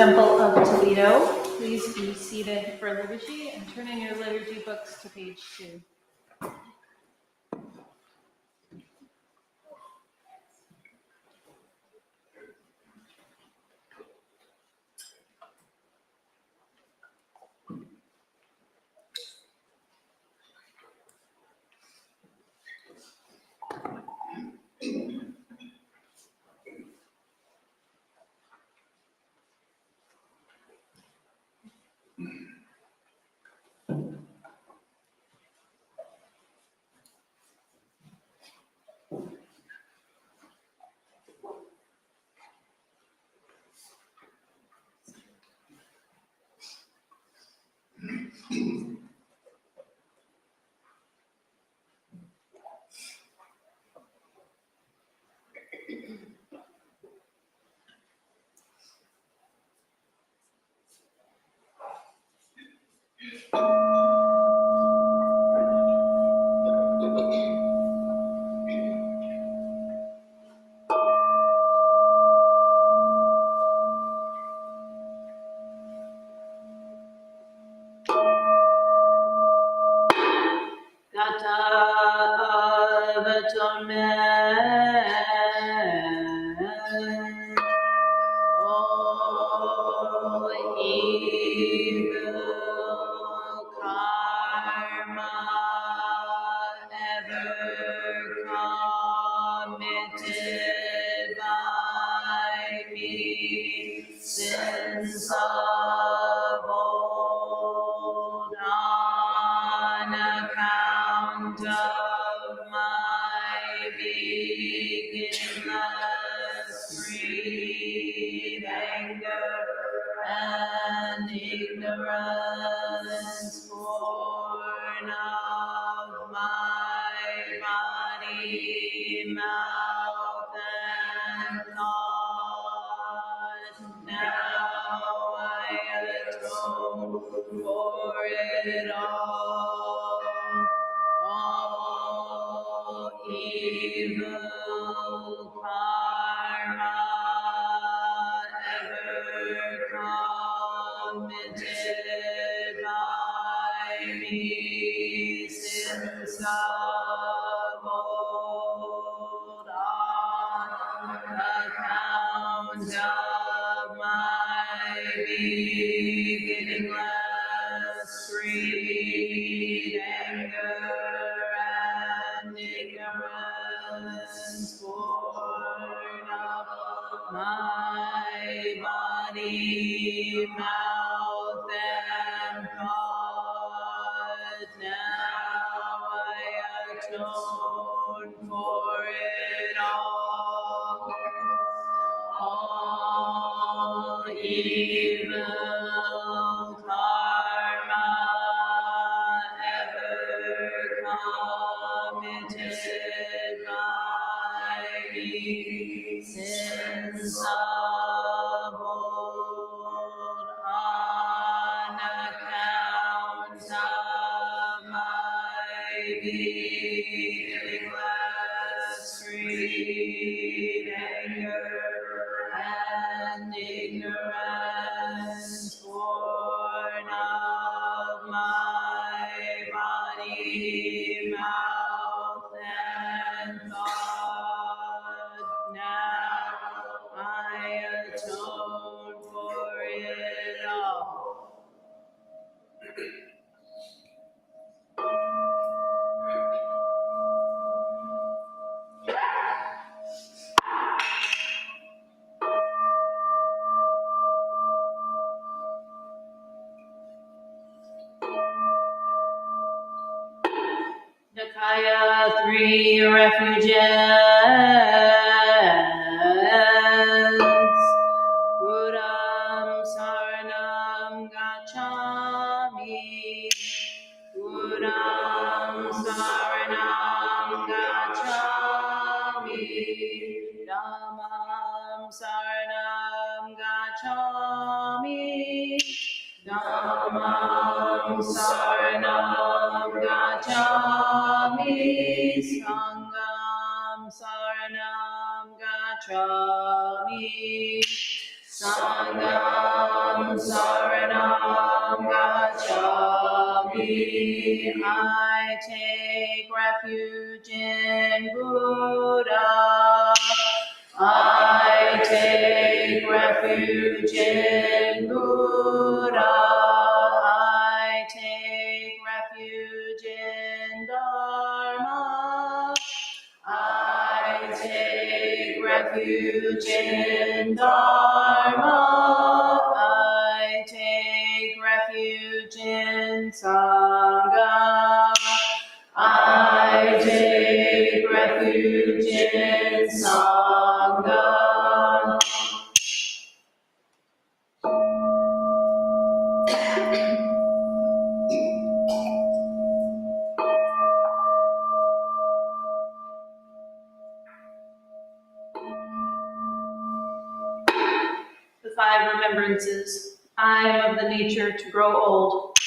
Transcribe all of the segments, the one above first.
Temple of Toledo. Please be seated for liturgy and turn in your liturgy books to page 2. Dakaya 3 refuges. Buddham Saranam Gacchami. Buddham Saranam Gacchami. Dhammam Saranam Gacchami. Dhammam Saranam Gacchami. Sangham Saranam Gacchami. Sangam Saranam Gacchami. I take refuge in Buddha. I take refuge in Buddha. I take refuge in Dharma. I take refuge in Dharma. I take refuge in Sangha. I take refuge in Sangha. The 5 remembrances. I am of the nature to grow old.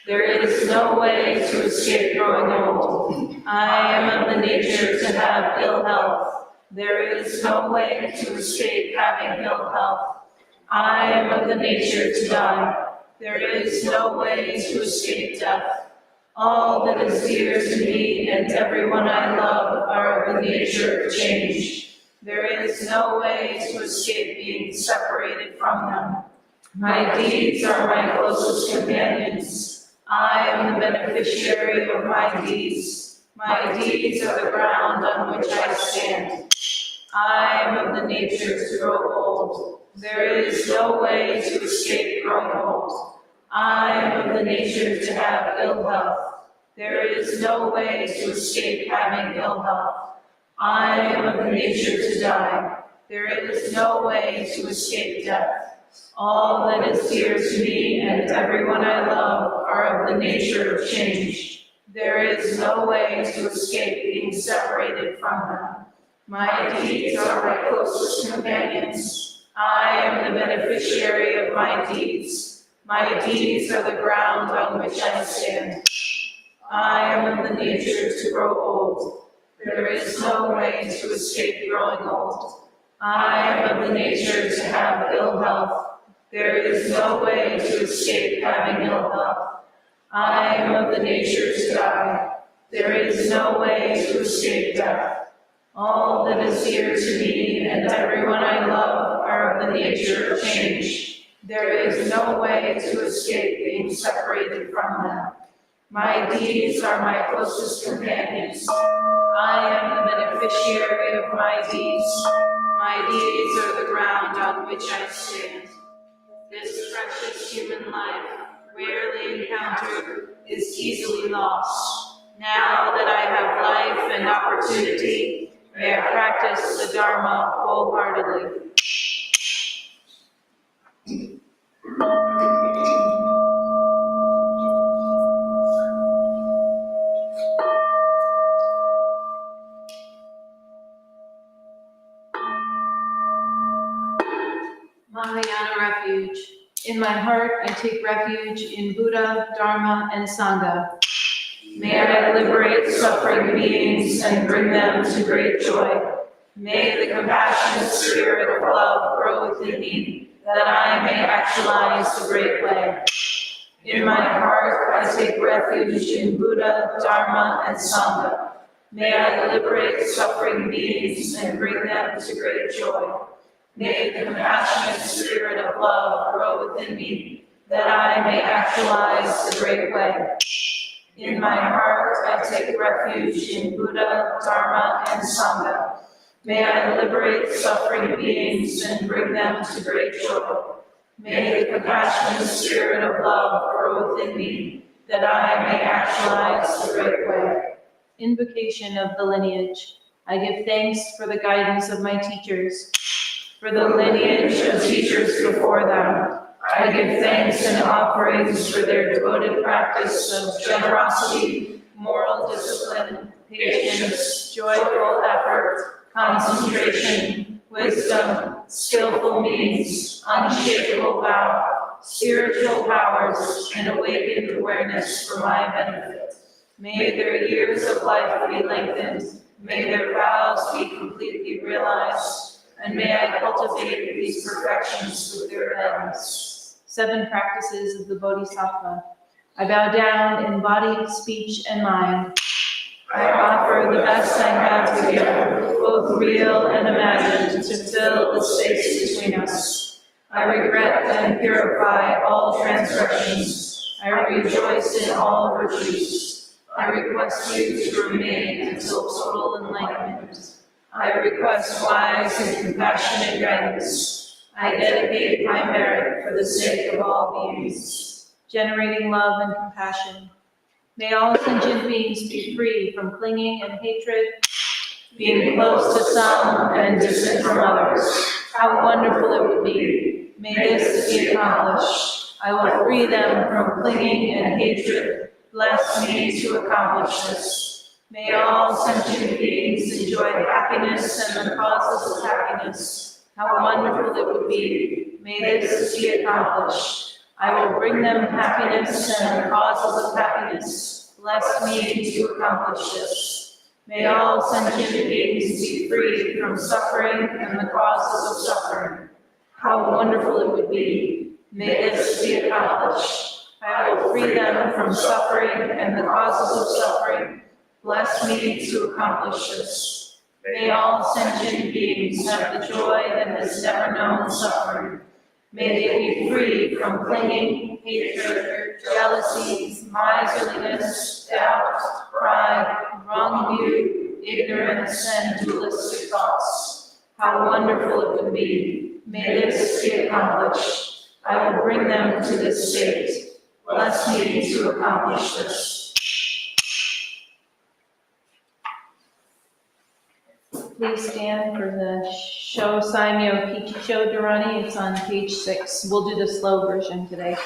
There is no way to escape growing old. I am of the nature to have ill health. There is no way to escape having ill health. I am of the nature to die. There is no way to escape death. All that is dear to me and everyone I love are of the nature of change. There is no way to escape being separated from them. My deeds are my closest companions. I am the beneficiary of my deeds. My deeds are the ground on which I stand. I am of the nature to grow old. There is no way to escape growing old. I am of the nature to have ill health. There is no way to escape having ill health. I am of the nature to die. There is no way to escape death. All that is dear to me and everyone I love are of the nature of change. There is no way to escape being separated from them. My deeds are my closest companions. I am the beneficiary of my deeds. My deeds are the ground on which I stand. I am of the nature to grow old. There is no way to escape growing old. I am of the nature to have ill health. There is no way to escape having ill health. I am of the nature to die. There is no way to escape death. All that is dear to me and everyone I love are of the nature of change. There is no way to escape being separated from them. My deeds are my closest companions. I am the beneficiary of my deeds. My deeds are the ground on which I stand. This precious human life, rarely encountered, is easily lost. Now that I have life and opportunity, may I practice the Dharma wholeheartedly. Mahayana refuge. In my heart, I take refuge in Buddha, Dharma, and Sangha. May I liberate suffering beings and bring them to great joy. May the compassionate spirit of love grow within me, that I may actualize the great way. In my heart, I take refuge in Buddha, Dharma, and Sangha. May I liberate suffering beings and bring them to great joy. May the compassionate spirit of love grow within me, that I may actualize the great way. In my heart, I take refuge in Buddha, Dharma, and Sangha. May I liberate suffering beings and bring them to great joy. May the compassionate spirit of love grow within me, that I may actualize the great way. Invocation of the lineage. I give thanks for the guidance of my teachers, for the lineage of teachers before them. I give thanks and offerings for their devoted practice of generosity, moral discipline, patience, joyful effort, concentration, wisdom, skillful means, unshakable vow, spiritual powers, and awakened awareness for my benefit. May their years of life be lengthened. May their vows be completely realized. and may I cultivate these perfections with their guidance. 7 practices of the Bodhisattva. I bow down in body, speech, and mind. I offer the best I have to give, both real and imagined, to fill the space between us. I regret and purify all transgressions. I rejoice in all virtues. I request you to remain until total enlightenment. I request wise and compassionate guidance. I dedicate my merit for the sake of all beings, generating love and compassion. May all sentient beings be free from clinging and hatred, being close to some and distant from others. How wonderful it would be. May this be accomplished. I will free them from clinging and hatred. Bless me to accomplish this. May all sentient beings enjoy happiness and the causes of happiness. How wonderful it would be. May this be accomplished. I will bring them happiness and the causes of happiness. Bless me to accomplish this. May all sentient beings be free from suffering and the causes of suffering. How wonderful it would be. May this be accomplished. I will free them from suffering and the causes of suffering. Bless me to accomplish this. May all sentient beings have the joy that has never known suffering. May they be free from clinging, hatred, jealousy, miserliness, doubt, pride, wrong view, ignorance, and dualistic thoughts. How wonderful it would be. May this be accomplished. I will bring them to this state. Bless me to accomplish this. Please stand for the Sho Sanyo Kichicho Dharani. It's on page 6. We'll do the slow version today.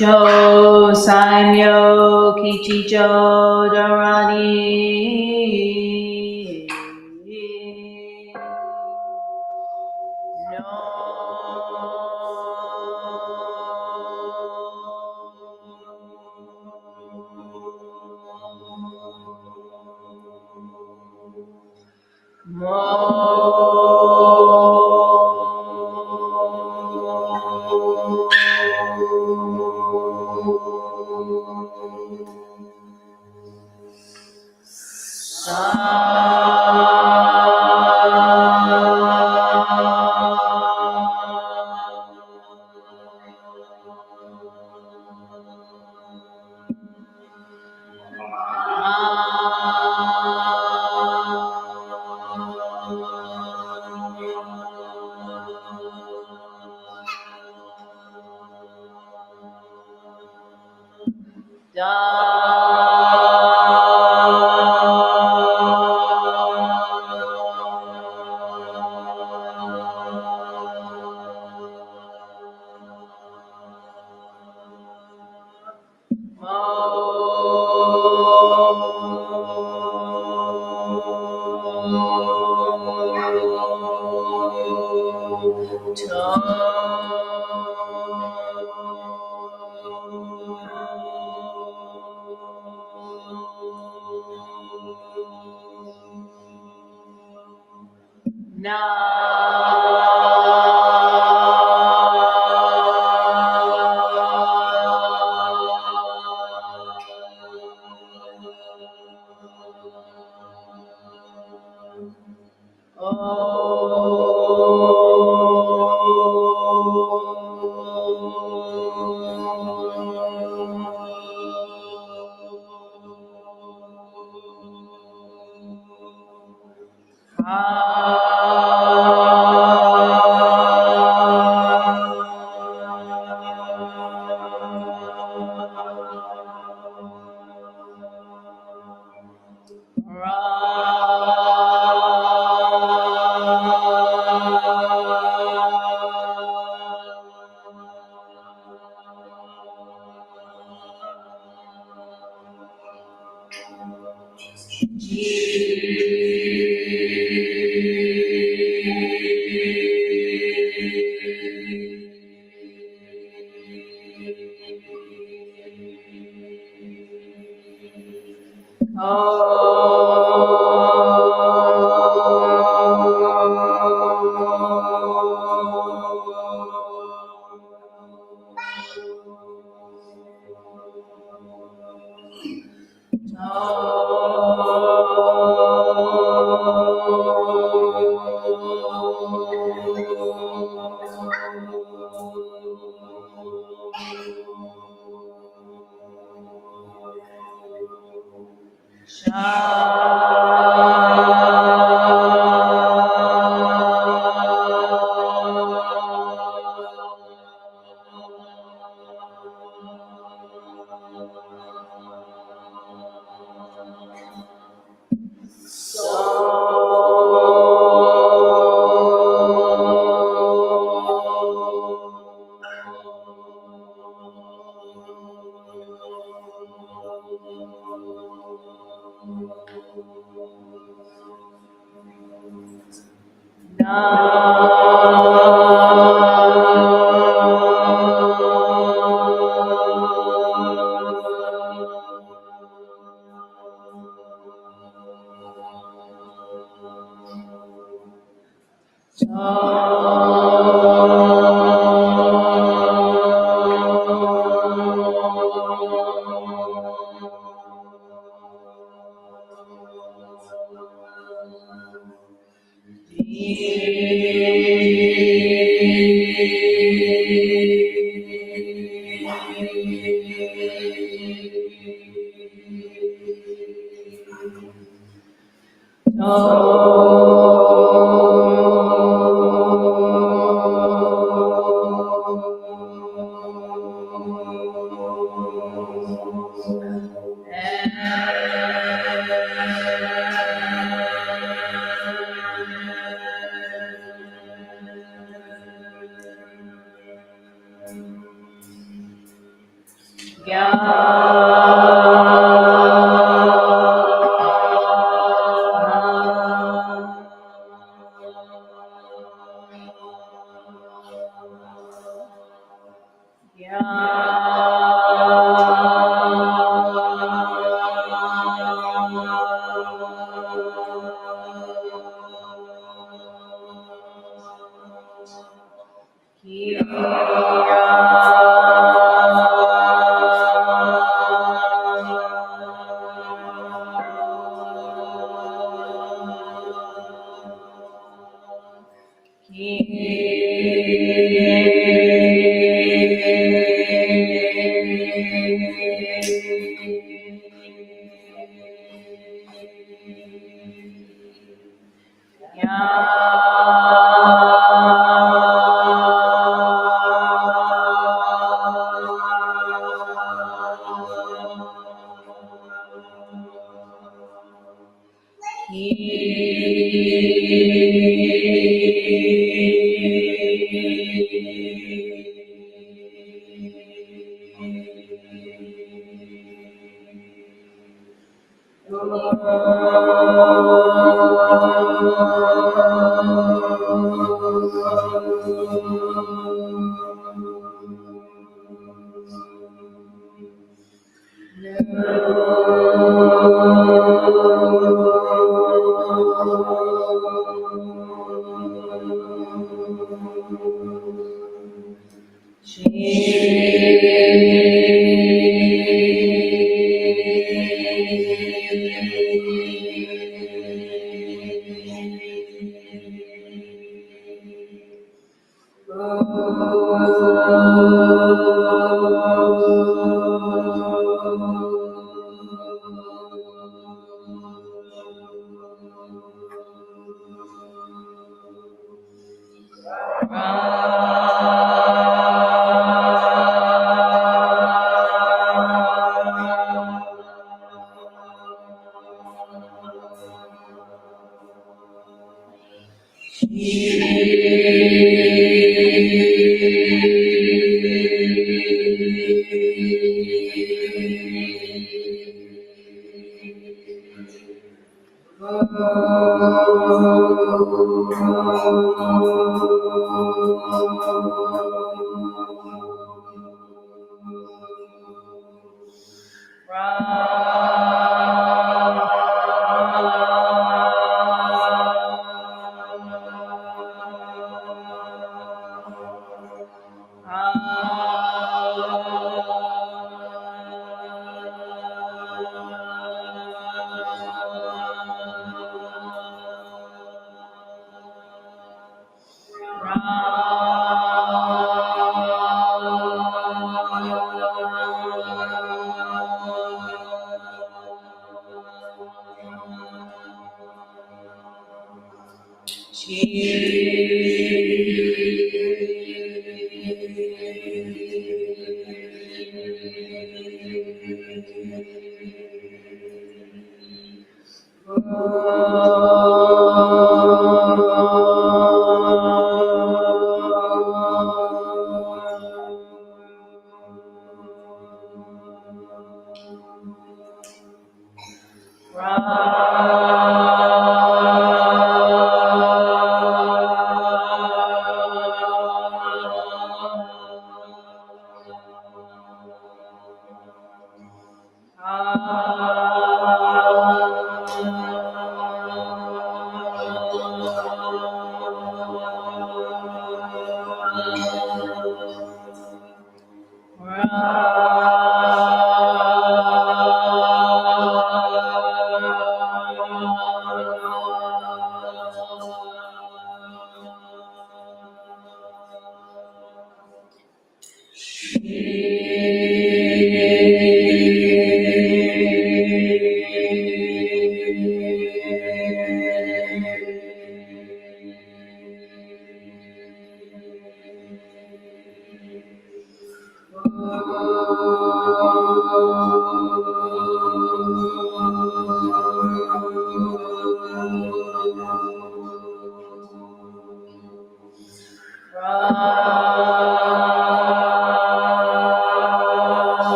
Sho Sanyo Kichicho Dharani.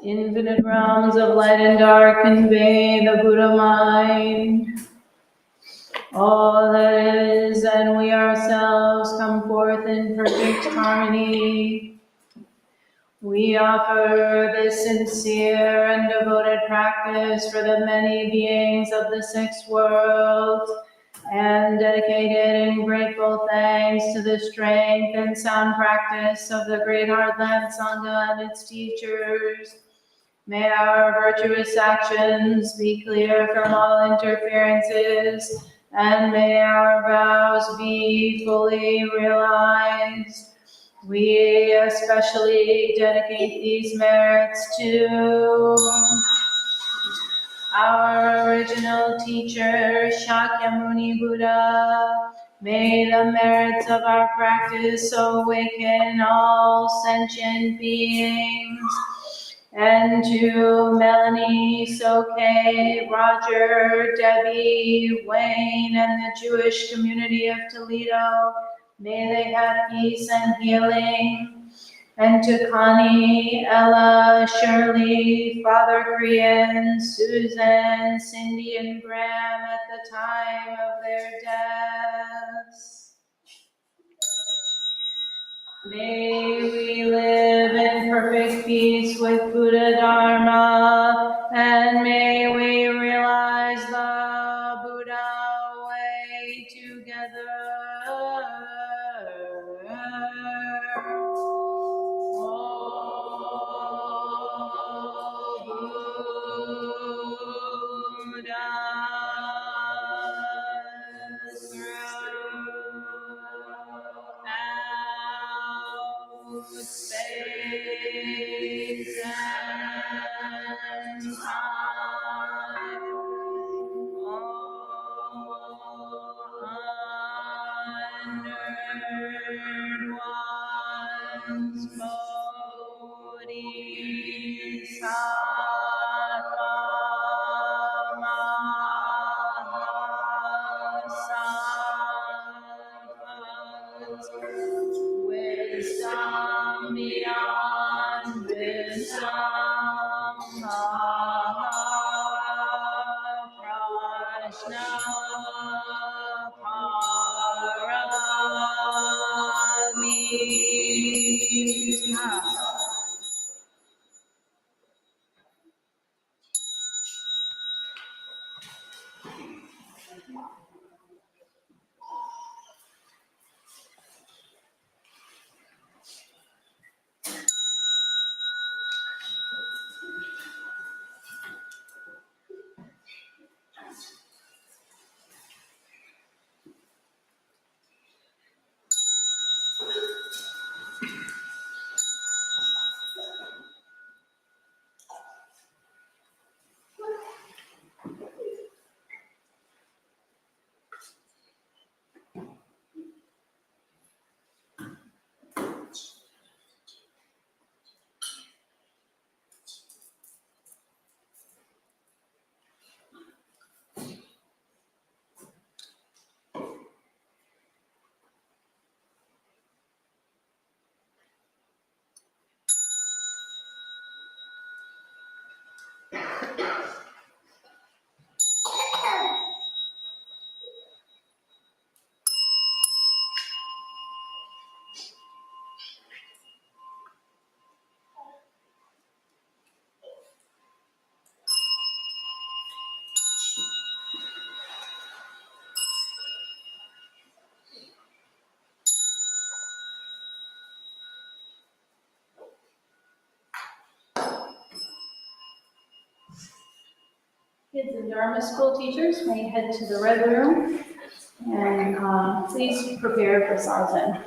Infinite realms of light and dark convey the Buddha mind. All that is and we ourselves come forth in perfect harmony. We offer this sincere and devoted practice for the many beings of the sixth world, and dedicated and grateful thanks to the strength and sound practice of the Great Heartland Sangha and its teachers. May our virtuous actions be clear from all interferences, and may our vows be fully realized. We especially dedicate these merits to our original teacher, Shakyamuni Buddha. May the merits of our practice awaken all sentient beings. And to Melanie, Soke, Roger, Debbie, Wayne, and the Jewish community of Toledo, May they have peace and healing. And to Connie, Ella, Shirley, Father Krian, Susan, Cindy, and Graham at the time of their deaths. May we live in perfect peace with Buddha Dharma, and may we realize the Buddha way together. Space and time, all honored ones, Bodhisattvas, wisdom beyond wisdom, Prajna Paramita. Kids and Dharma school teachers may head to the red room, and please prepare for Zazen.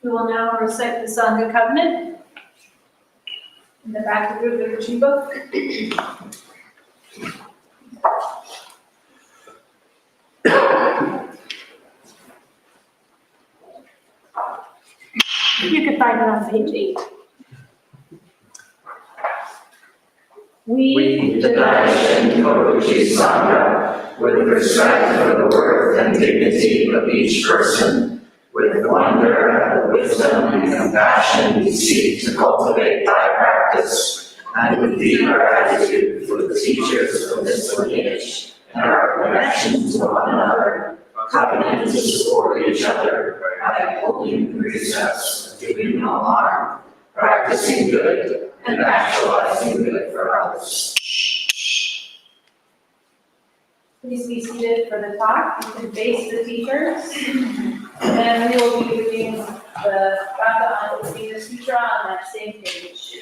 We will now recite the Song of Covenant in the back of your liturgy book. You can find it on page 8. We, the Daishin Koruchi Sangha, with respect for the worth and dignity of each person. With wonder and wisdom and compassion we seek to cultivate thy practice, and with deeper gratitude for the teachers of this lineage and our connection to one another, covenant to support each other by upholding precepts, doing no harm, practicing good, and actualizing good for others. Please be seated for the talk. You can face the teachers. And then we will be reading the Gata Ananda Sutra on that same page.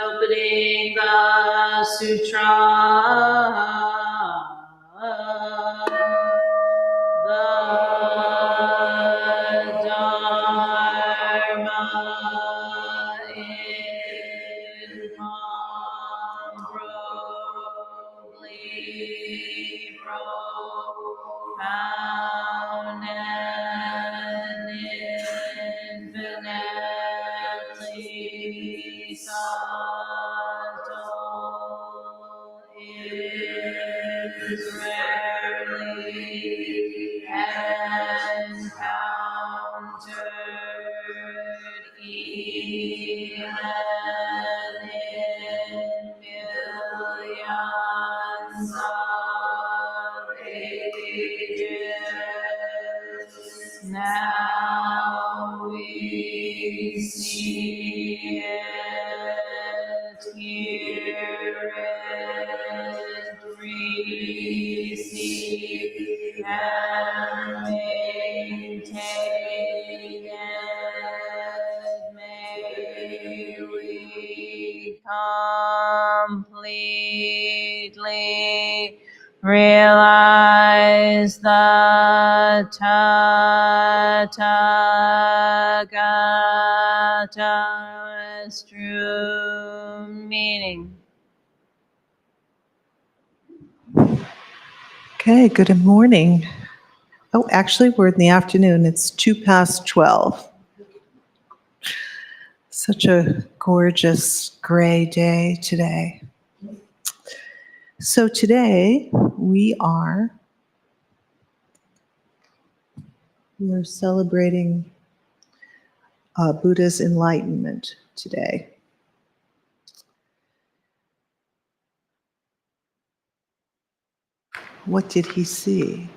Opening the Sutra, the Dharma in profound and infinitely subtle is rarely encountered even in millions of ages. Now we see it, hear it, receive, and may completely realize the Tathagata's true meaning. Okay, good morning. Oh, actually, we're in the afternoon. It's 12:02. Such a gorgeous gray day today. So today we are celebrating Buddha's enlightenment today. What did he see?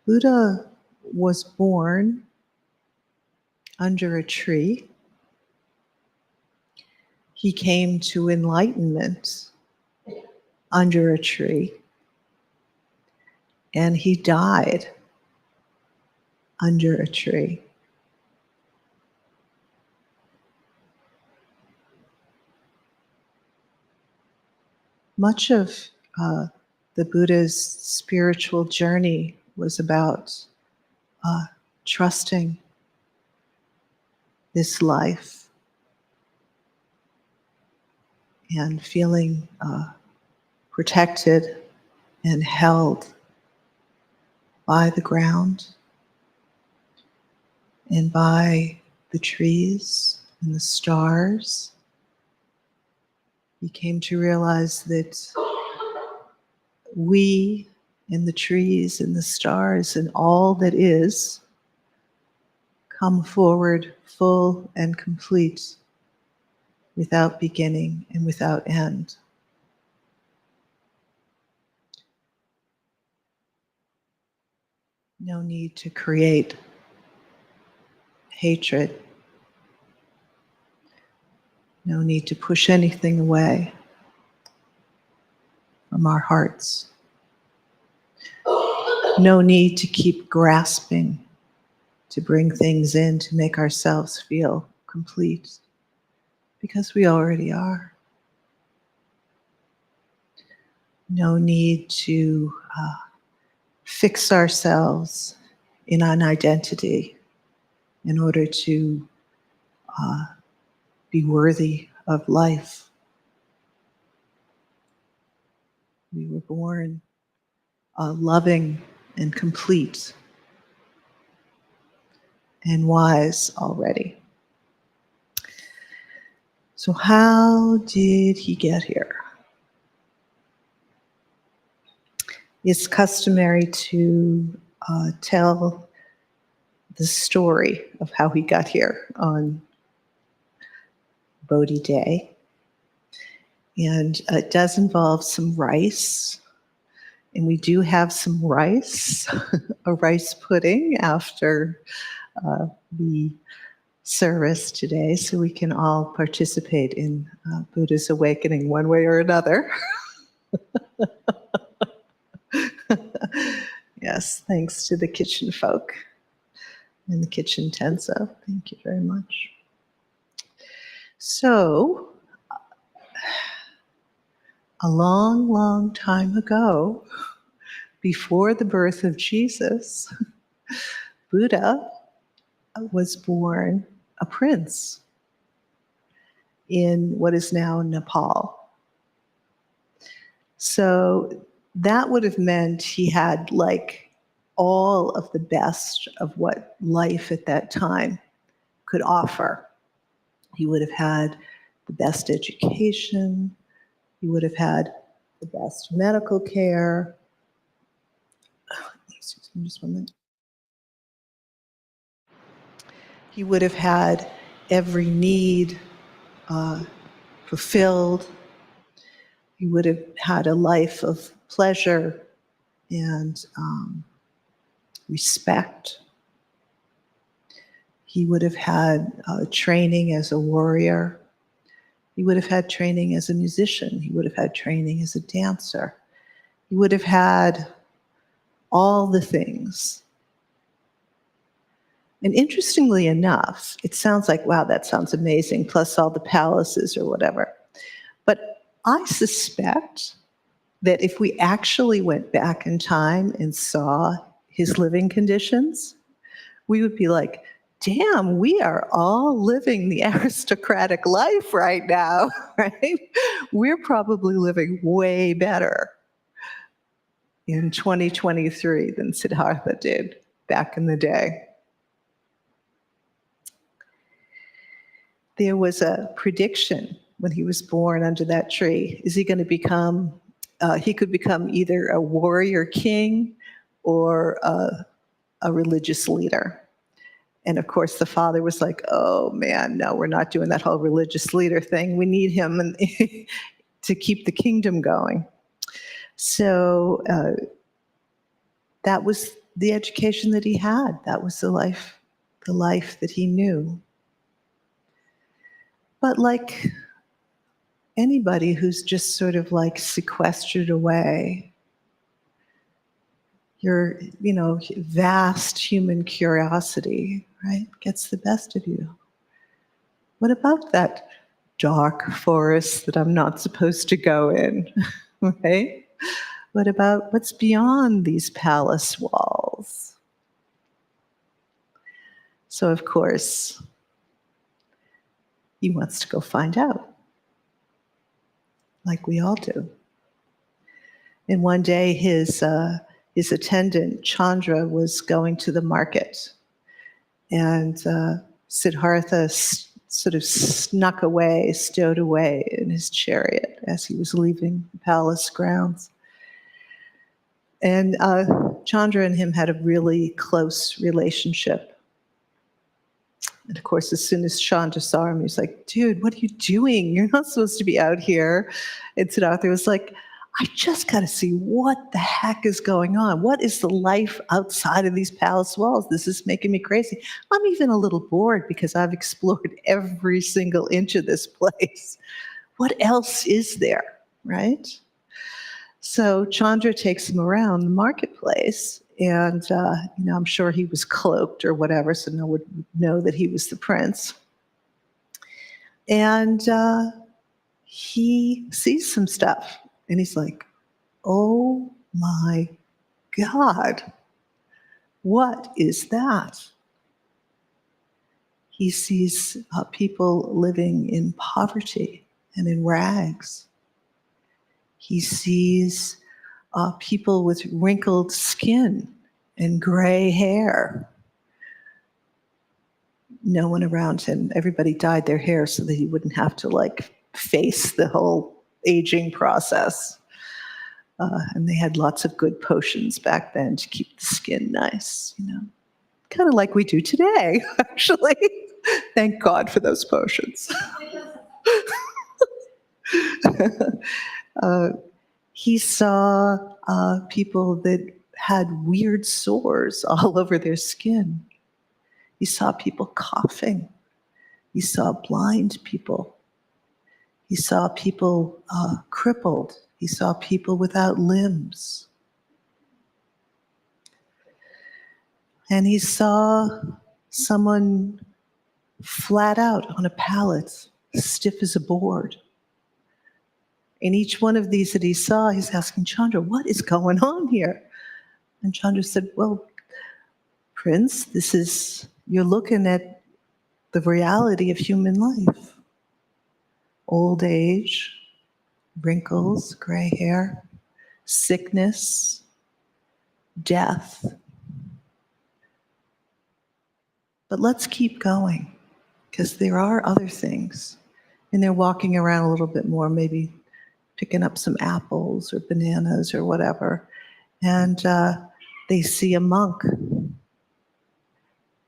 Buddha was born under a tree. He came to enlightenment under a tree. And he died under a tree. Much of the Buddha's spiritual journey was about trusting this life and feeling protected and held by the ground and by the trees and the stars. He came to realize that we and the trees and the stars and all that is come forward full and complete, without beginning and without end. No need to create hatred. No need to push anything away from our hearts. No need to keep grasping to bring things in to make ourselves feel complete, because we already are. No need to fix ourselves in an identity in order to be worthy of life. We were born loving and complete and wise already. So how did he get here? It's customary to tell the story of how he got here on Bodhi Day. And it does involve some rice. And we do have some rice, a rice pudding after the service today, so we can all participate in Buddha's awakening one way or another. Yes, thanks to the kitchen folk and the kitchen tenso. Thank you very much. So, a long, long time ago, before the birth of Jesus, Buddha was born a prince in what is now Nepal. So that would have meant he had like all of the best of what life at that time could offer. He would have had the best education. He would have had the best medical care. Excuse me, just 1 minute. He would have had every need fulfilled. He would have had a life of pleasure and respect. He would have had training as a warrior. He would have had training as a musician. He would have had training as a dancer. He would have had all the things And interestingly enough, it sounds like, wow, that sounds amazing, plus all the palaces or whatever. But I suspect that if we actually went back in time and saw his living conditions, we would be like, damn, we are all living the aristocratic life right now, right? We're probably living way better in 2023 than Siddhartha did back in the day. There was a prediction when he was born under that tree. Is he going to become, he could become either a warrior king or a religious leader. And of course, the father was like, oh man, no, we're not doing that whole religious leader thing. We need him to keep the kingdom going. So that was the education that he had. That was the life that he knew. But like anybody who's just sort of like sequestered away, your, vast human curiosity, right, gets the best of you. What about that dark forest that I'm not supposed to go in, right? What about what's beyond these palace walls? So, of course, he wants to go find out, like we all do. And one day, his attendant, Chandra, was going to the market. And Siddhartha sort of snuck away, stowed away in his chariot as he was leaving the palace grounds. And Chandra and him had a really close relationship. And of course, as soon as Chandra saw him, he was like, dude, what are you doing? You're not supposed to be out here. And Siddhartha was like, I just got to see what the heck is going on. What is the life outside of these palace walls? This is making me crazy. I'm even a little bored because I've explored every single inch of this place. What else is there, right? So Chandra takes him around the marketplace, and I'm sure he was cloaked or whatever, so no one would know that he was the prince. And he sees some stuff. And he's like, oh my God, what is that? He sees people living in poverty and in rags. He sees people with wrinkled skin and gray hair. No one around him. Everybody dyed their hair so that he wouldn't have to face the whole aging process. And they had lots of good potions back then to keep the skin nice, kind of like we do today, actually. Thank God for those potions. He saw people that had weird sores all over their skin. He saw people coughing. He saw blind people. He saw people crippled. He saw people without limbs. And he saw someone flat out on a pallet, stiff as a board. And each one of these that he saw, he's asking Chandra, what is going on here? And Chandra said, well, Prince, you're looking at the reality of human life. Old age, wrinkles, gray hair, sickness, death. But let's keep going, because there are other things. And they're walking around a little bit more, maybe picking up some apples or bananas or whatever. And they see a monk.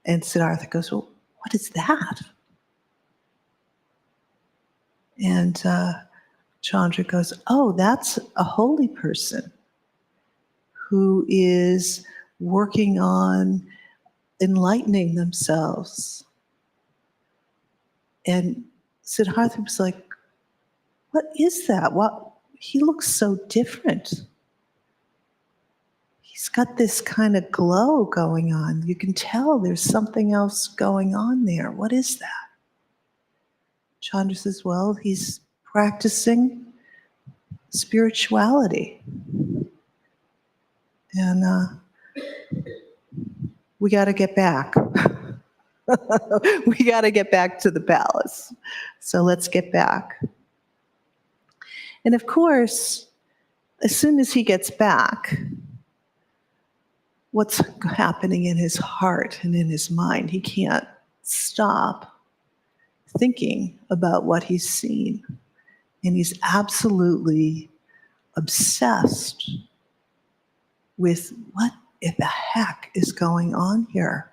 And Siddhartha goes, well, what is that? And Chandra goes, oh, that's a holy person who is working on enlightening themselves. And Siddhartha was like, what is that? He looks so different. he's got this kind of glow going on. You can tell there's something else going on there. What is that? Chandra says, well, he's practicing spirituality. And we got to get back. We got to get back to the palace. So let's get back. And of course, as soon as he gets back, what's happening in his heart and in his mind? He can't stop thinking about what he's seen. And he's absolutely obsessed with what the heck is going on here.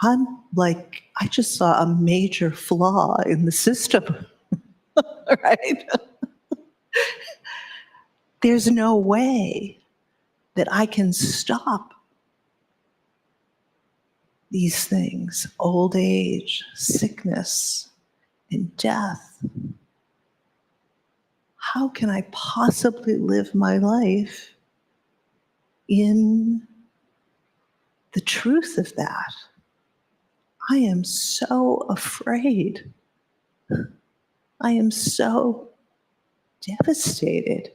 I just saw a major flaw in the system, right? There's no way that I can stop these things, old age, sickness, and death. How can I possibly live my life in the truth of that? I am so afraid. I am so devastated.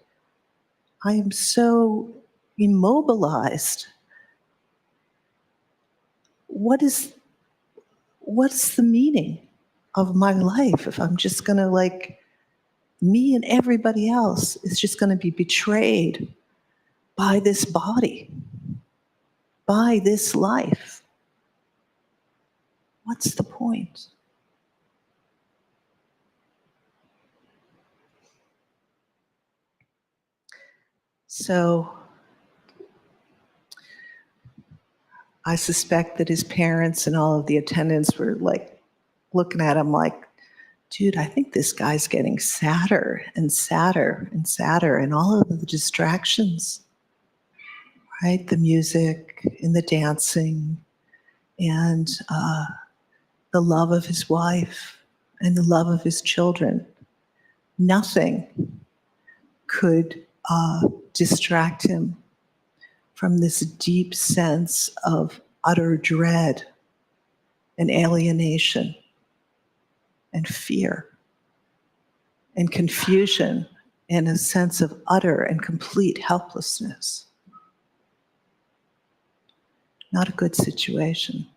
I am so immobilized. What's the meaning of my life if I'm just going to me and everybody else is just going to be betrayed by this body, by this life? What's the point? So I suspect that his parents and all of the attendants were looking at him like, dude, I think this guy's getting sadder and sadder and sadder, and all of the distractions, right? The music and the dancing and the love of his wife and the love of his children. Nothing could distract him from this deep sense of utter dread and alienation and fear and confusion and a sense of utter and complete helplessness. Not a good situation,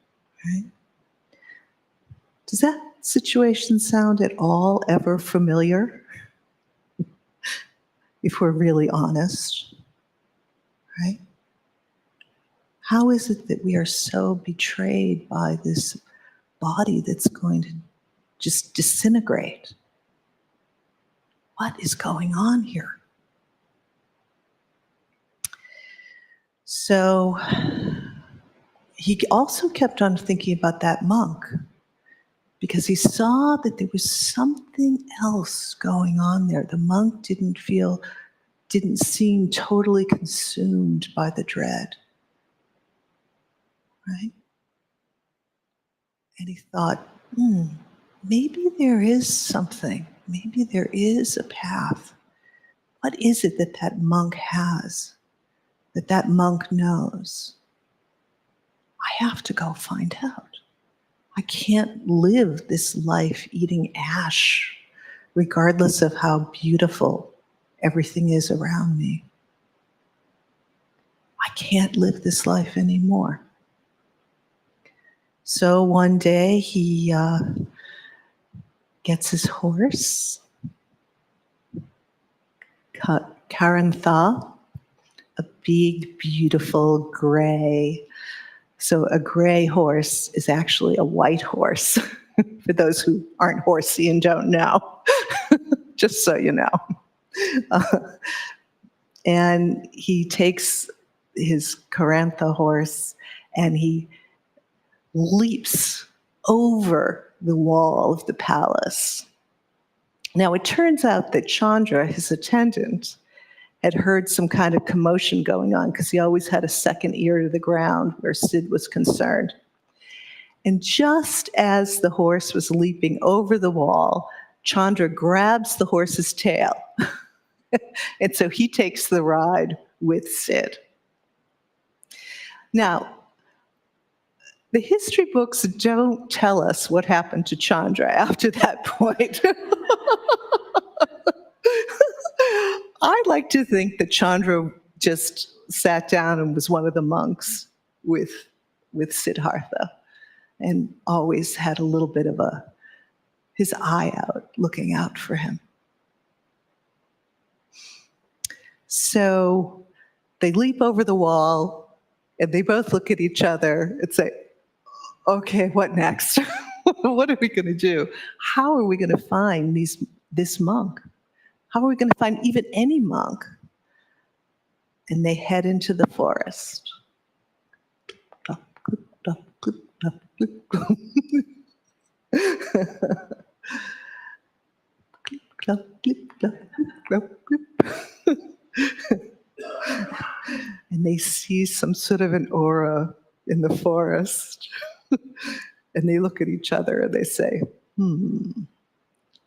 right? Does that situation sound at all ever familiar? If we're really honest, right? How is it that we are so betrayed by this body that's going to just disintegrate? What is going on here? So he also kept on thinking about that monk because he saw that there was something else going on there. The monk didn't seem totally consumed by the dread, right? And he thought, maybe there is something. Maybe there is a path. What is it that monk has, that monk knows? I have to go find out. I can't live this life eating ash, regardless of how beautiful everything is around me. I can't live this life anymore. So one day he gets his horse, Karantha, a big, beautiful gray. So a gray horse is actually a white horse, for those who aren't horsey and don't know, just so you know. And he takes his Karantha horse and he leaps over the wall of the palace. Now it turns out that Chandra, his attendant, had heard some kind of commotion going on because he always had a second ear to the ground where Sid was concerned. And just as the horse was leaping over the wall, Chandra grabs the horse's tail. And so he takes the ride with Sid. Now, the history books don't tell us what happened to Chandra after that point. I like to think that Chandra just sat down and was one of the monks with Siddhartha and always had a little bit of his eye out, looking out for him. So they leap over the wall and they both look at each other and say, okay, what next? What are we going to do? How are we going to find this monk? How are we going to find even any monk? And they head into the forest. And they see some sort of an aura in the forest. And they look at each other and they say,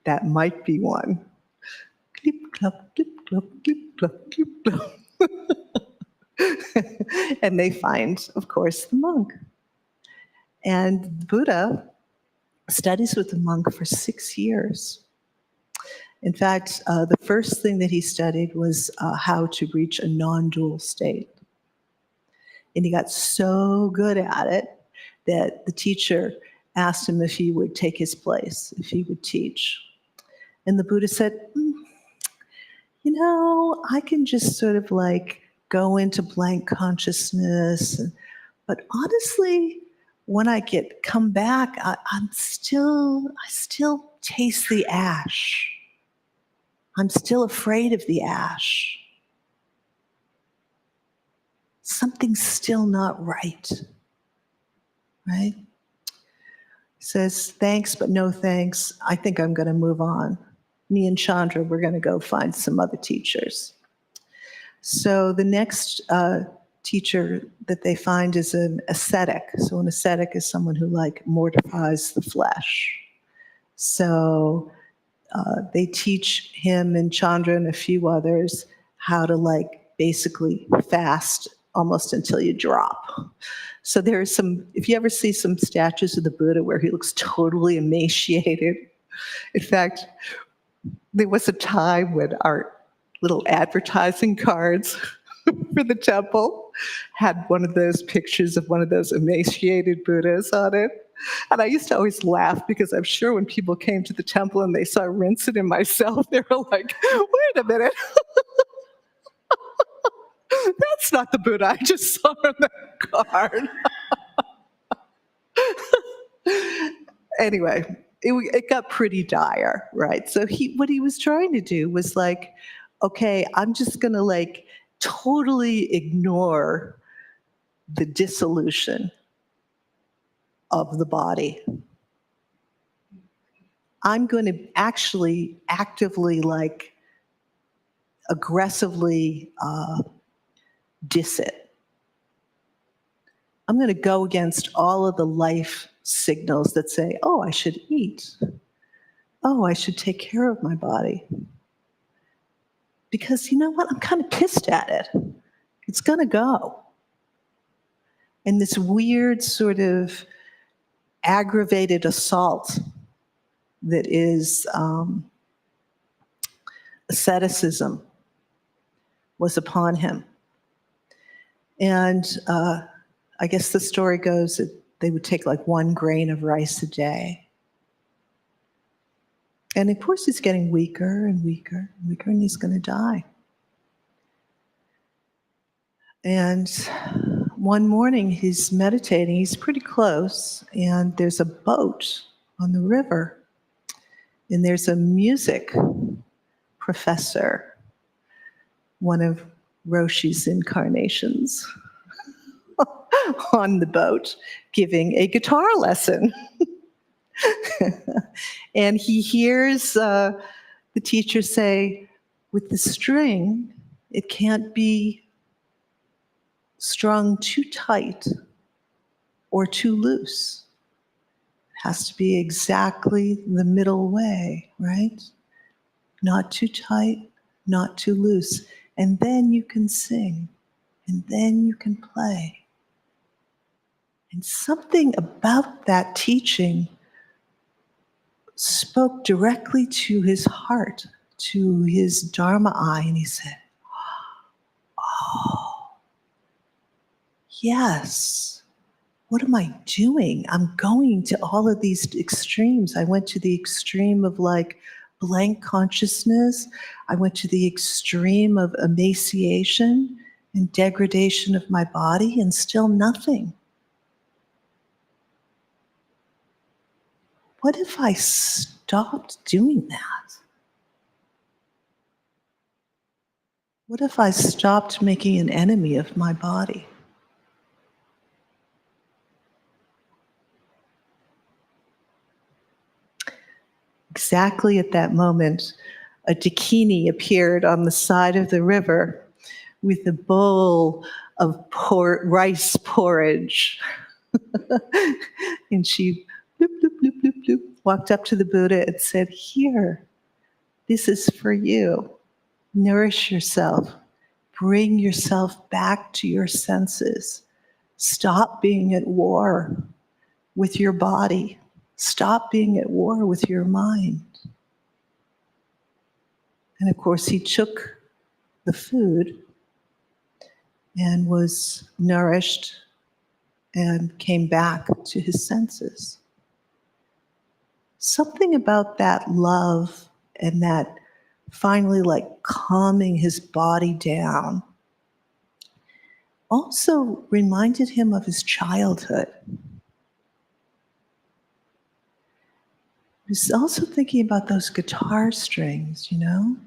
that might be one. Clip, clop, clip, clop, clip, clop, clip, clop. And they find, of course, the monk. And the Buddha studies with the monk for 6 years. In fact, the first thing that he studied was how to reach a non-dual state. And he got so good at it that the teacher asked him if he would take his place, if he would teach. And the Buddha said, I can just sort of like go into blank consciousness. But honestly, when I come back, I still taste the ash. I'm still afraid of the ash. Something's still not right. Right? He says, thanks, but no thanks. I think I'm going to move on. Me and Chandra, we're going to go find some other teachers. So the next teacher that they find is an ascetic. So an ascetic is someone who mortifies the flesh. So they teach him and Chandra and a few others how to basically fast almost until you drop. So there are if you ever see some statues of the Buddha where he looks totally emaciated. In fact, there was a time when our little advertising cards for the temple had one of those pictures of one of those emaciated Buddhas on it. And I used to always laugh because I'm sure when people came to the temple and they saw Rinzin and myself, they were like, wait a minute. That's not the Buddha I just saw on that card. Anyway, it got pretty dire, right? So what he was trying to do was okay, I'm just going to totally ignore the dissolution of the body. I'm going to actually actively aggressively diss it. I'm going to go against all of the life signals that say, oh, I should eat. Oh, I should take care of my body. Because you know what? I'm kind of pissed at it. It's going to go. And this weird sort of aggravated assault that is asceticism was upon him. And I guess the story goes that they would take 1 grain of rice a day. And of course he's getting weaker and weaker and weaker, and he's going to die. And one morning he's meditating, he's pretty close, and there's a boat on the river. And there's a music professor, one of Roshi's incarnations, on the boat giving a guitar lesson. And he hears the teacher say, with the string, it can't be strung too tight or too loose. It has to be exactly the middle way, right? Not too tight, not too loose. And then you can sing, and then you can play. And something about that teaching spoke directly to his heart, to his Dharma eye, and he said, oh, yes, what am I doing? I'm going to all of these extremes. I went to the extreme of like blank consciousness. I went to the extreme of emaciation and degradation of my body, and still nothing. What if I stopped doing that? What if I stopped making an enemy of my body? Exactly at that moment, a dakini appeared on the side of the river with a bowl of rice porridge. And she bloop, bloop, bloop, bloop, bloop, walked up to the Buddha and said, here, this is for you. Nourish yourself. Bring yourself back to your senses. Stop being at war with your body. Stop being at war with your mind. And of course, he took the food and was nourished and came back to his senses. Something about that love and that finally like calming his body down also reminded him of his childhood. He was also thinking about those guitar strings, you know?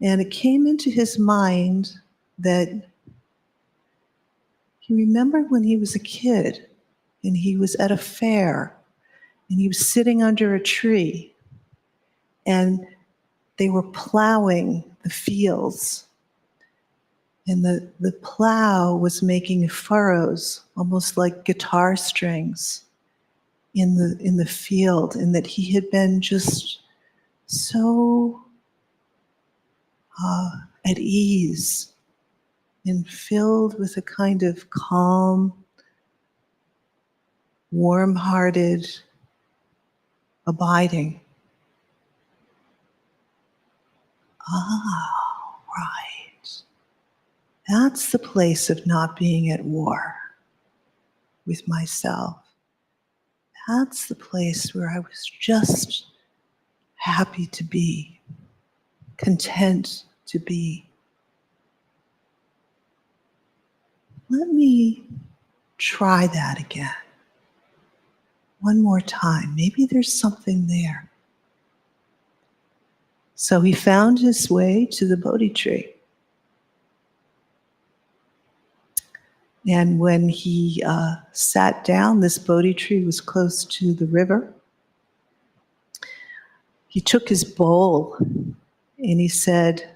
And it came into his mind that he remembered when he was a kid and he was at a fair and he was sitting under a tree and they were plowing the fields. And the plow was making furrows, almost like guitar strings in the field, and that he had been just so at ease and filled with a kind of calm, warm-hearted abiding. Ah, right. That's the place of not being at war with myself. That's the place where I was just happy to be, content to be. Let me try that again. One more time. Maybe there's something there. So he found his way to the Bodhi tree. And when he sat down, this Bodhi tree was close to the river. He took his bowl and he said,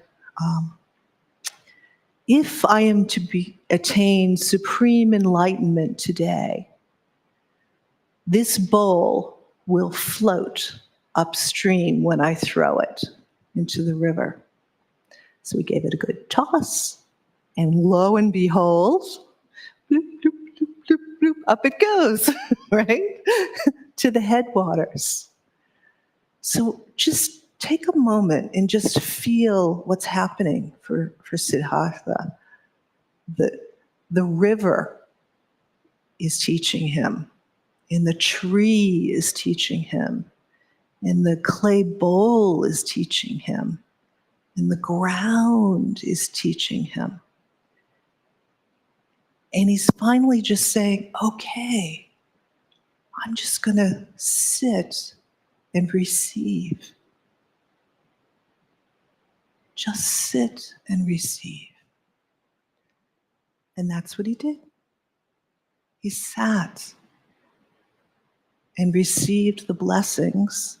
if I am to attain supreme enlightenment today, this bowl will float upstream when I throw it into the river. So we gave it a good toss, and lo and behold, bloop, bloop, bloop, bloop, bloop, up it goes, right? To the headwaters. So just take a moment and just feel what's happening for Siddhartha. The river is teaching him, and the tree is teaching him, and the clay bowl is teaching him, and the ground is teaching him. And he's finally just saying, okay, I'm just going to sit and receive. Just sit and receive. And that's what he did. He sat and received the blessings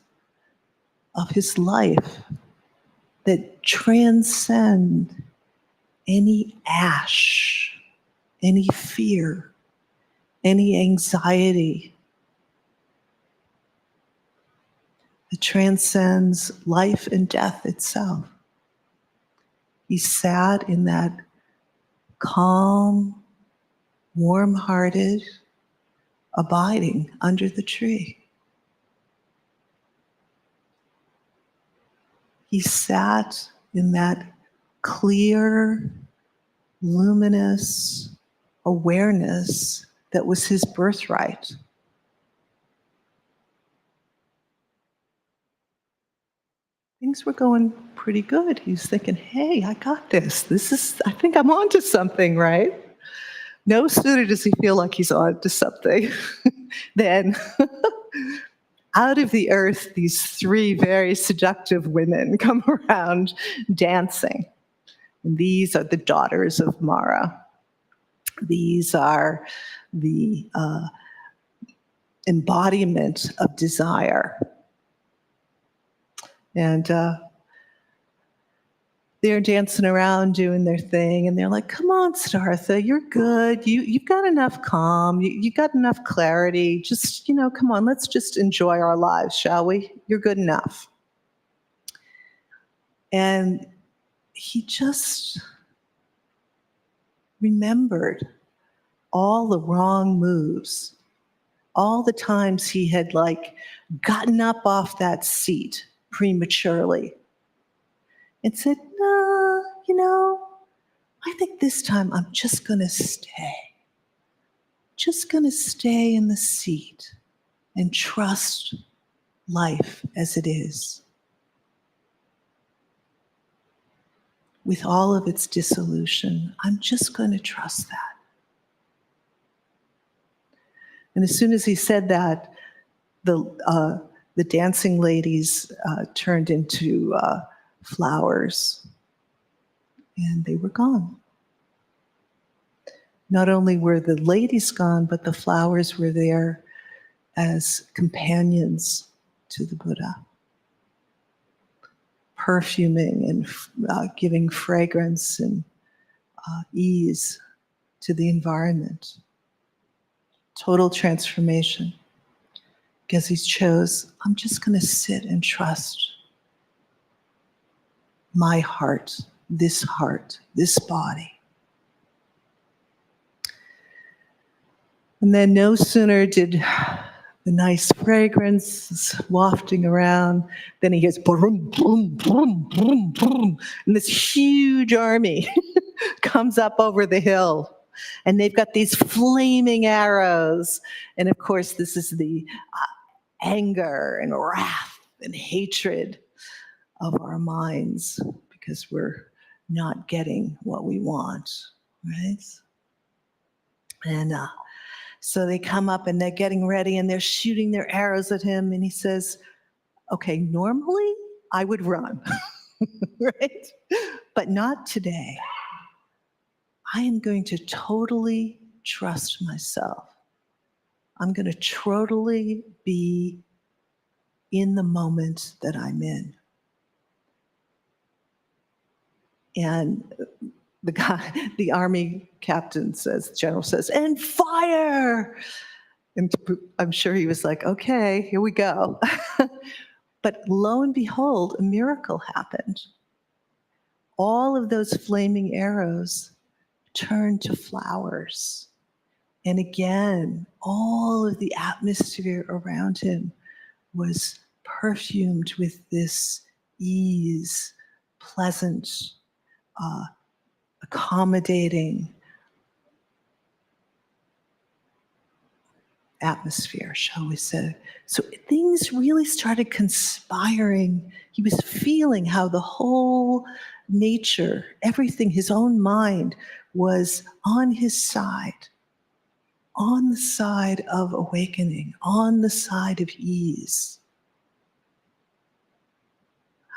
of his life that transcend any ash, any fear, any anxiety. It transcends life and death itself. He sat in that calm, warm-hearted, abiding under the tree. He sat in that clear, luminous awareness that was his birthright. Things were going pretty good. He was thinking, hey, I got this. I think I'm onto something, right? No sooner does he feel like he's onto something than out of the earth, these three very seductive women come around dancing. And these are the daughters of Mara. These are the embodiment of desire. And they're dancing around doing their thing, and they're like, come on, Siddhartha, you're good. You've got enough calm. You've got enough clarity. Just, come on, let's just enjoy our lives, shall we? You're good enough. And he just remembered all the wrong moves, all the times he had gotten up off that seat prematurely and said, no, I think this time I'm just going to stay. Just going to stay in the seat and trust life as it is, with all of its dissolution. I'm just going to trust that. And as soon as he said that, the dancing ladies turned into flowers, and they were gone. Not only were the ladies gone, but the flowers were there as companions to the Buddha, perfuming and giving fragrance and ease to the environment. Total transformation, because he chose, I'm just going to sit and trust my heart, this body. And then no sooner did the nice fragrance wafting around, then he hears boom, boom, boom, boom, boom, and this huge army comes up over the hill. And they've got these flaming arrows. And of course, this is the anger and wrath and hatred of our minds, because we're not getting what we want, right? And so they come up and they're getting ready and they're shooting their arrows at him. And he says, okay, normally I would run, right? But not today. I am going to totally trust myself. I'm going to totally be in the moment that I'm in. And the army captain says, the general says, and fire! And I'm sure he was like, okay, here we go. But lo and behold, a miracle happened. All of those flaming arrows turned to flowers. And again, all of the atmosphere around him was perfumed with this ease, pleasant, accommodating atmosphere, shall we say. So things really started conspiring. He was feeling how the whole nature, everything, his own mind was on his side, on the side of awakening, on the side of ease.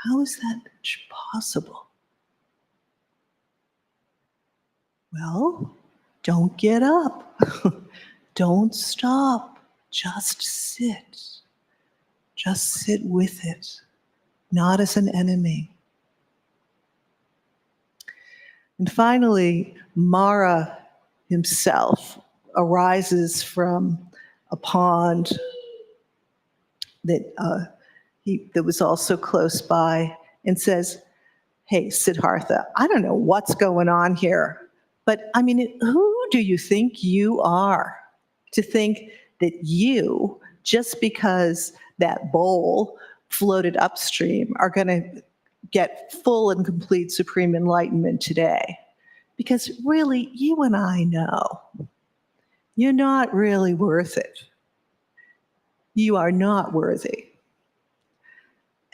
How is that possible? Well, don't get up. Don't stop. Just sit. Just sit with it, not as an enemy. And finally, Mara himself arises from a pond that was also close by and says, hey, Siddhartha, I don't know what's going on here, but I mean, who do you think you are to think that you, just because that bowl floated upstream, are going to get full and complete supreme enlightenment today? Because really, you and I know you're not really worth it. You are not worthy.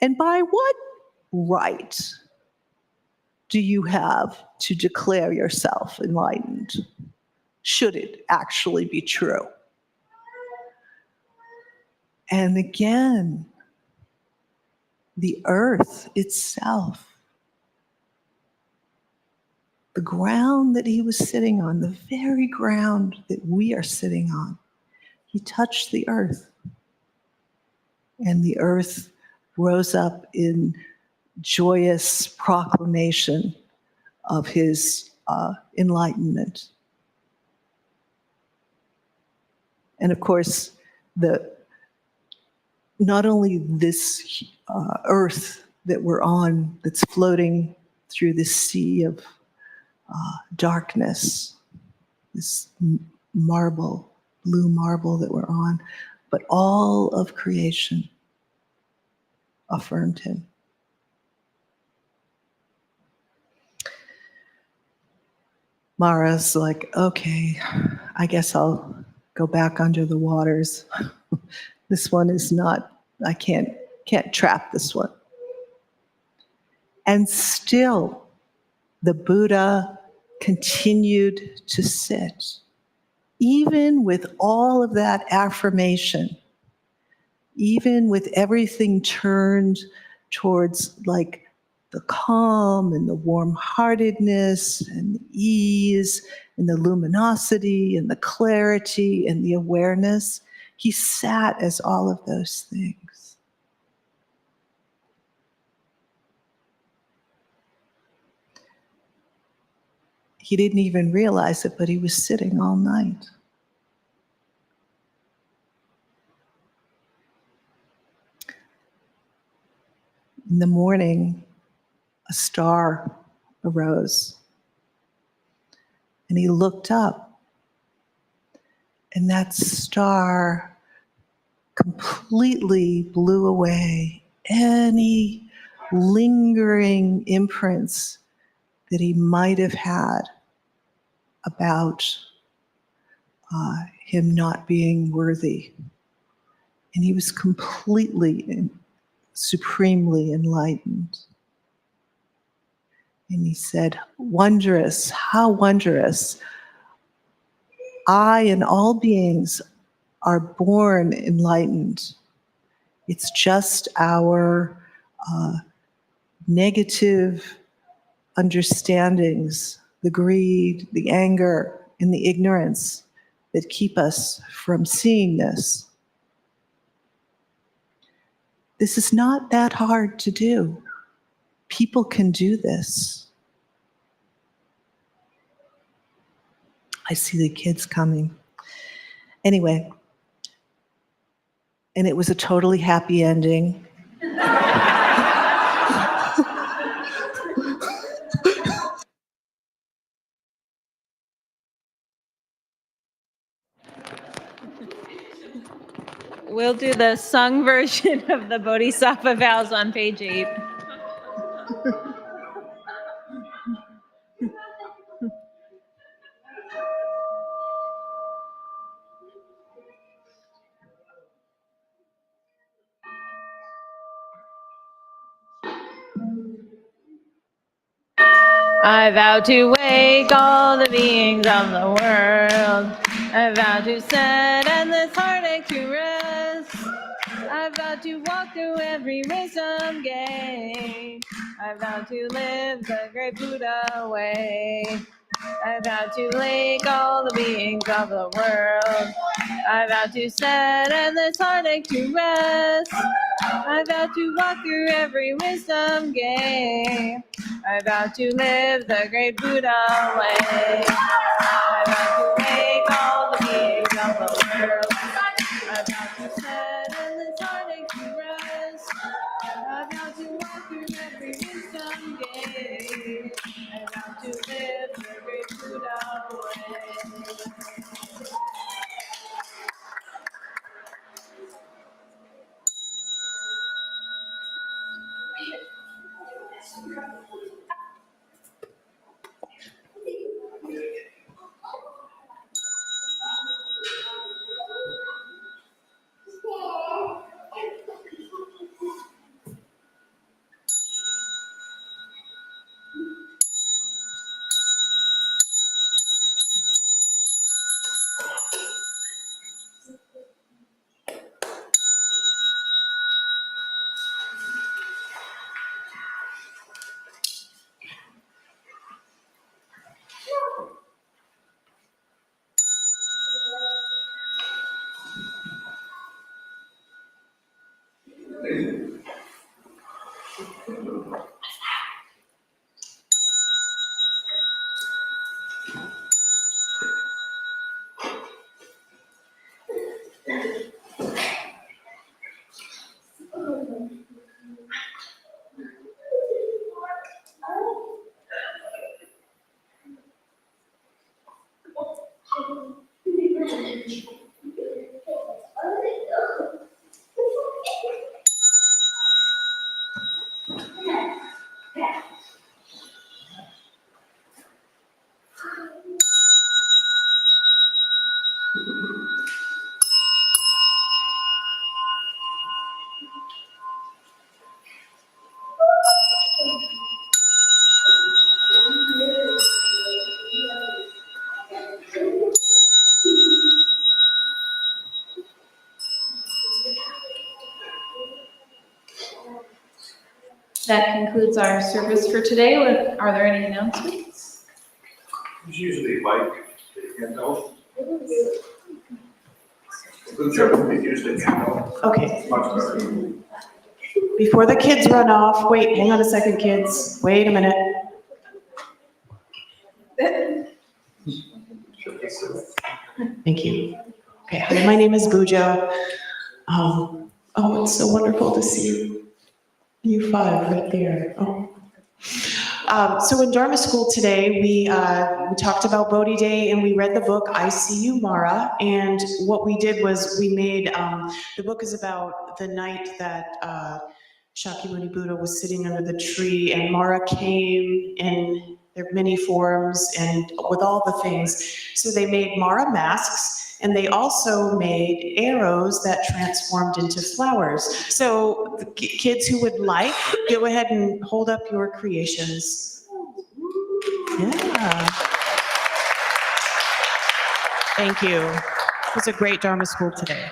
And by what right do you have to declare yourself enlightened? Should it actually be true? And again, the earth itself, the ground that he was sitting on, the very ground that we are sitting on, he touched the earth. And the earth rose up in joyous proclamation of his enlightenment. And of course, not only this earth that we're on, that's floating through this sea of darkness, this marble, blue marble that we're on, but all of creation affirmed him. Mara's like, okay, I guess I'll go back under the waters. This one is not, I can't trap this one. And still, the Buddha continued to sit, even with all of that affirmation, even with everything turned towards like the calm and the warm-heartedness and the ease and the luminosity and the clarity and the awareness. He sat as all of those things. He didn't even realize it, but he was sitting all night. In the morning, a star arose, and he looked up, and that star completely blew away any lingering imprints that he might have had about him not being worthy. And he was completely and supremely enlightened. And he said, wondrous, how wondrous. I and all beings are born enlightened. It's just our negative understandings, the greed, the anger, and the ignorance that keep us from seeing this. This is not that hard to do. People can do this. I see the kids coming. Anyway, and it was a totally happy ending. We'll do the sung version of the Bodhisattva vows on page 8. I vow to wake all the beings of the world. I vow to set endless heartache to rest. I vow to walk through every wisdom gate. I vow to live the great Buddha way. I vow to wake all the beings of the world. I vow to set endless heartache to rest. I vow to walk through every wisdom gate. I vow to live the great Buddha way. I vow to wake all the beings of the world. I vow to set endless heartache to rest. I vow to walk through every wisdom gate. I vow to live the great Buddha way. That concludes our service for today. Are there any announcements? It's usually Mike, you know. Good job, it's usually Kendall. Okay, Much better. before the kids run off, wait, hang on a second, kids. Wait a minute. Thank you. Okay, hi, my name is Buja. Oh, it's so wonderful to see you five right there. Oh. So in Dharma school today, we talked about Bodhi Day and we read the book, I See You, Mara. And what we did was we made, the book is about the night that Shakyamuni Buddha was sitting under the tree and Mara came in their many forms and with all the things. So they made Mara masks and they also made arrows that transformed into flowers. So the kids who would like, go ahead and hold up your creations. Yeah. Thank you. It was a great Dharma school today.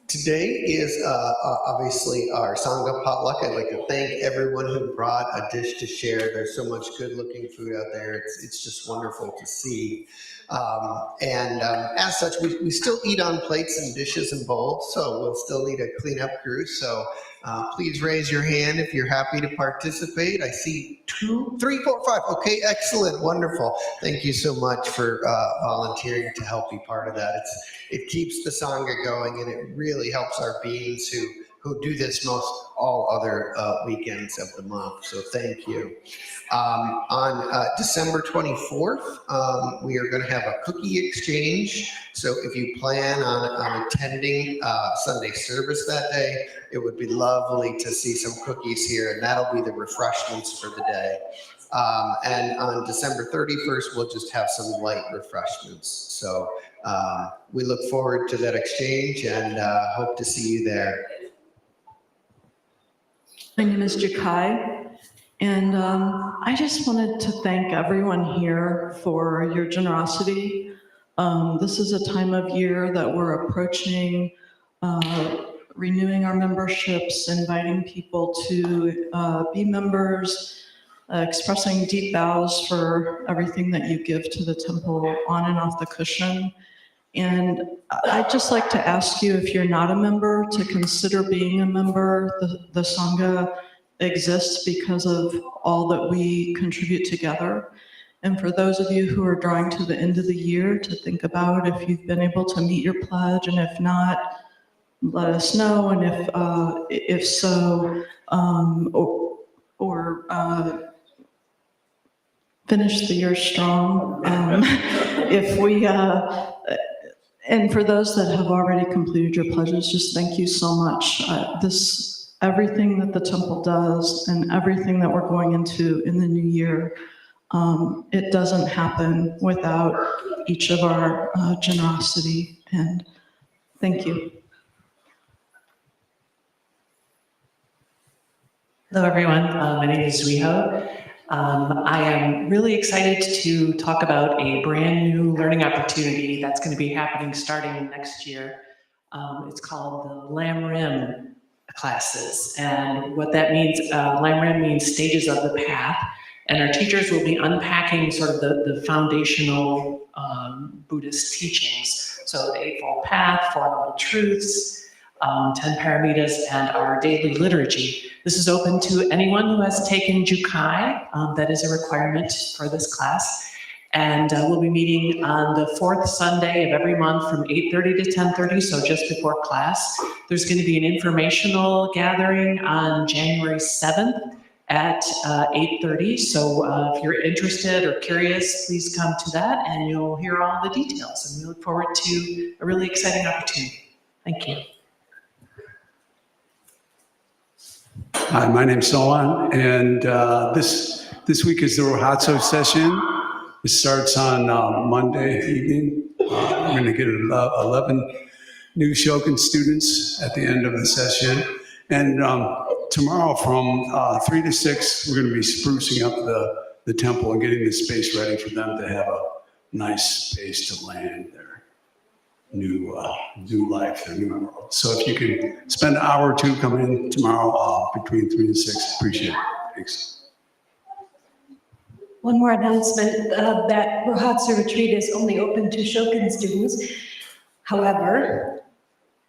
Today is obviously our Sangha potluck. I'd like to thank everyone who brought a dish to share. There's so much good-looking food out there. It's just wonderful to see. As such, we still eat on plates and dishes and bowls, so we'll still need a cleanup crew. So please raise your hand if you're happy to participate. I see 2, 3, 4, 5. Okay, excellent, wonderful. Thank you so much for volunteering to help be part of that. It keeps the Sangha going, and it really helps our beings who do this most all other weekends of the month. So thank you. On December 24th, we are going to have a cookie exchange. So if you plan on attending Sunday service that day, it would be lovely to see some cookies here, and that'll be the refreshments for the day. And on December 31st, we'll just have some light refreshments. So we look forward to that exchange and hope to see you there. My name is Jakai, and I just wanted to thank everyone here for your generosity. This is a time of year that we're approaching renewing our memberships, inviting people to be members, expressing deep bows for everything that you give to the temple on and off the cushion. And I'd just like to ask you, if you're not a member, to consider being a member. The Sangha exists because of all that we contribute together. And for those of you who are drawing to the end of the year, to think about if you've been able to meet your pledge, and if not, let us know. And if so, finish the year strong. If we, and for those that have already completed your pledges, just thank you so much. Everything that the temple does and everything that we're going into in the new year, it doesn't happen without each of our generosity. And thank you. Hello, everyone. My name is Riho. I am really excited to talk about a brand new learning opportunity that's going to be happening starting next year. It's called the Lam-Rim classes. And what that means, Lam-Rim means stages of the path. And our teachers will be unpacking sort of the foundational Buddhist teachings. So the Eightfold Path, Four Noble Truths, 10 Paramitas, and our daily liturgy. This is open to anyone who has taken Jukai. That is a requirement for this class. And we'll be meeting on the fourth Sunday of every month from 8:30 to 10:30, so just before class. There's going to be an informational gathering on January 7th at 8:30. So if you're interested or curious, please come to that and you'll hear all the details. And we look forward to a really exciting opportunity. Thank you. Hi, my name's Sohan, and this week is the Rohatsu session. It starts on Monday evening. We're going to get 11 new Shokin students at the end of the session. And tomorrow from 3 to 6, we're going to be sprucing up the temple and getting the space ready for them to have a nice space to land there. new life, their new world. So if you can spend an hour or two coming in tomorrow between 3 and 6, appreciate it. Thanks. One more announcement, that Rohatsu retreat is only open to Shokin students. However,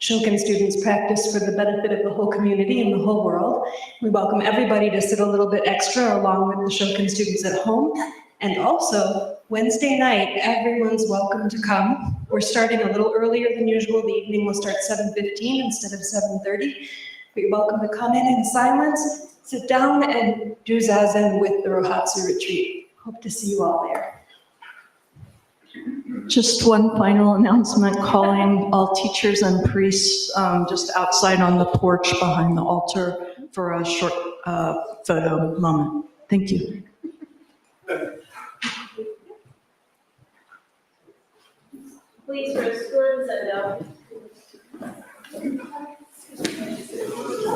Shokin students practice for the benefit of the whole community and the whole world. We welcome everybody to sit a little bit extra along with the Shokin students at home. And also, Wednesday night, everyone's welcome to come. We're starting a little earlier than usual. The evening will start 7:15 instead of 7:30. But you're welcome to come in silence, sit down, and do Zazen with the Rohatsu retreat. Hope to see you all there. Just one final announcement, calling all teachers and priests just outside on the porch behind the altar for a short photo moment. Thank you. Please, for students and